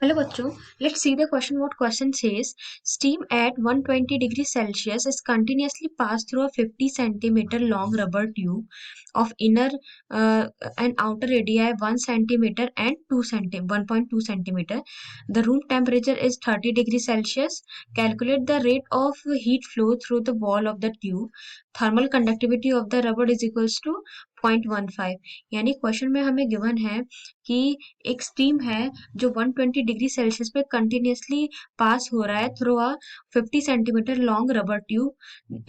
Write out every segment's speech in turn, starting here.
Hello बच्चों, let's see the question. What question says steam at 120 degrees Celsius is continuously passed through a 50 centimeter long rubber tube of inner and outer radii 1 centimeter and 1.2 centimeter. The room temperature is 30 degrees Celsius. Calculate the rate of heat flow through the wall of the tube. Thermal conductivity of the rubber is equals to 0.15. यानी question में हमें given है कि एक steam है जो 120 degree Celsius पे continuously पास हो रहा है through a 50 centimetre long rubber tube.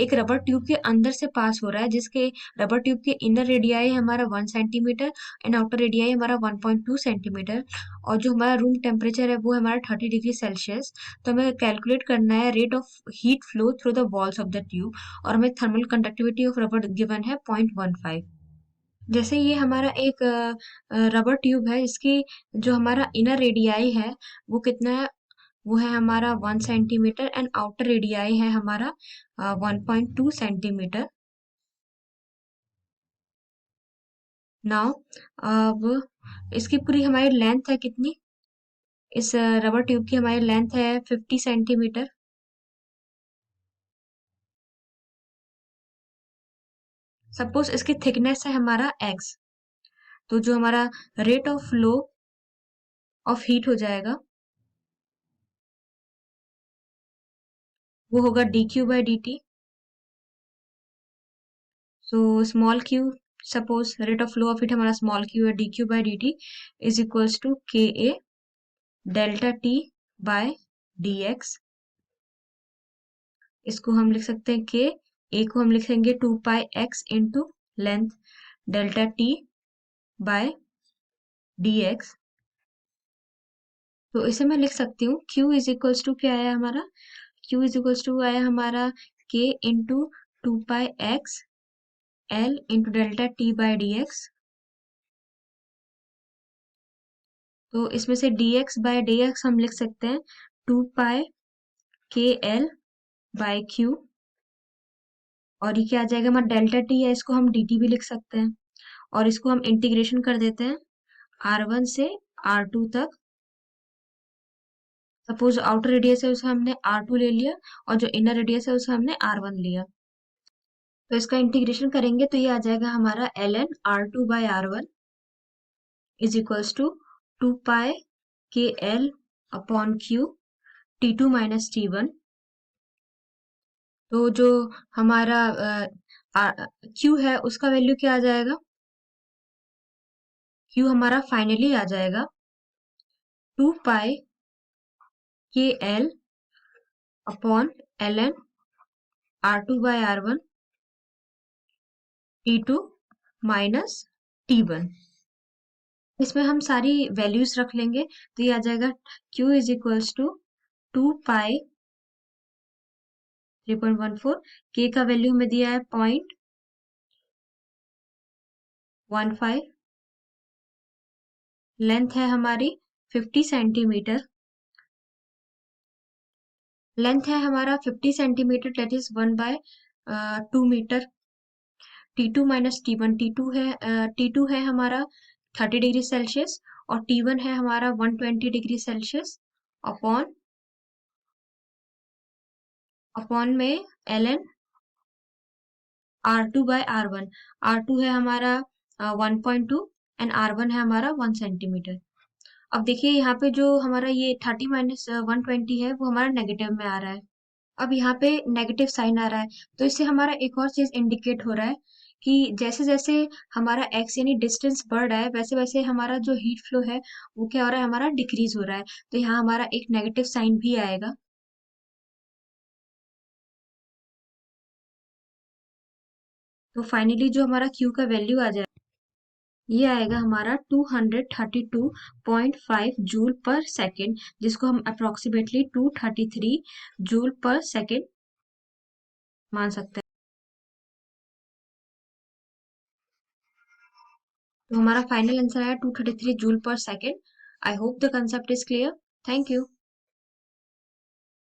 एक रबर ट्यूब के अंदर से पास हो रहा है जिसके रबर ट्यूब के इनर रेडियाई हमारा 1 सेंटीमीटर एंड आउटर रेडियाई हमारा 1.2 सेंटीमीटर और जो हमारा रूम टेम्परेचर है वो है हमारा 30 डिग्री सेल्सियस। तो हमें कैलकुलेट करना है rate of heat flow through the walls of the tube और हमें thermal conductivity of rubber given है 0.15। जैसे ये हमारा एक रबर ट्यूब है इसकी जो हमारा इनर रेडियाई है वो कितना है, वो है हमारा 1 सेंटीमीटर एंड आउटर रेडियाई है हमारा 1.2 सेंटीमीटर। नाउ अब इसकी पूरी हमारी लेंथ है कितनी, इस रबर ट्यूब की हमारी लेंथ है 50 सेंटीमीटर। सपोज इसकी थिकनेस है हमारा x, तो जो हमारा rate of flow of heat हो जाएगा वो होगा dq/dt। So small Q, suppose rate of flow of heat हमारा स्मॉल क्यू है, dq/dt is equals to ka delta t by dx। इसको हम लिख सकते हैं के ए को हम लिखेंगे 2πx into length delta t by dx। तो इसे मैं लिख सकती हूँ q इज इक्वल्स टू क्या आया हमारा, q इज इक्वल्स टू आया हमारा k into 2πx l into delta t by dx। तो इसमें से dx बाय dx हम लिख सकते हैं 2π kl बाय q और ये क्या आ जाएगा हमारा डेल्टा t है, इसको हम dt भी लिख सकते हैं और इसको हम इंटीग्रेशन कर देते हैं r1 से r2 तक। सपोज आउटर रेडियस है उसे हमने r2 ले लिया और जो इनर रेडियस है उसे हमने r1 लिया, तो इसका इंटीग्रेशन करेंगे तो ये आ जाएगा हमारा ln r2 by r1 is equals to 2π kl upon q t2 minus t1। तो जो हमारा q है उसका वैल्यू क्या आ जाएगा, q हमारा फाइनली आ जाएगा 2π kl upon ln r2 by r1 t2 minus t1। इसमें हम सारी वैल्यूज रख लेंगे तो ये आ जाएगा q is equals to 2π 3.14, k का वैल्यू हमें दिया है 0.15, लेंथ है हमारी 50 सेंटीमीटर, लेंथ है हमारा 50 centimetre that is 1/2 metre. T2 minus T1, T2 है हमारा 30 डिग्री सेल्सियस और T1 है हमारा 120 डिग्री सेल्सियस अपॉन अपॉन में ln R2 by R1। R2 है हमारा 1.2 एंड R1 है हमारा 1 सेंटीमीटर। अब देखिए यहाँ पे जो हमारा ये 30 माइनस 120 है वो हमारा नेगेटिव में आ रहा है। अब यहाँ पे नेगेटिव साइन आ रहा है तो इससे हमारा एक और चीज इंडिकेट हो रहा है कि जैसे जैसे हमारा x यानी डिस्टेंस बढ़ रहा है वैसे वैसे हमारा जो हीट फ्लो है वो क्या हो रहा है, हमारा डिक्रीज हो रहा है। तो यहाँ हमारा एक नेगेटिव साइन भी आएगा। तो फाइनली जो हमारा q का वैल्यू आ जाए ये आएगा हमारा 232.5 जूल पर सेकेंड, जिसको हम अप्रोक्सीमेटली 233 जूल पर सेकेंड मान सकते हैं। तो हमारा फाइनल आंसर आया 233 जूल पर second. I hope the concept is clear. Thank you.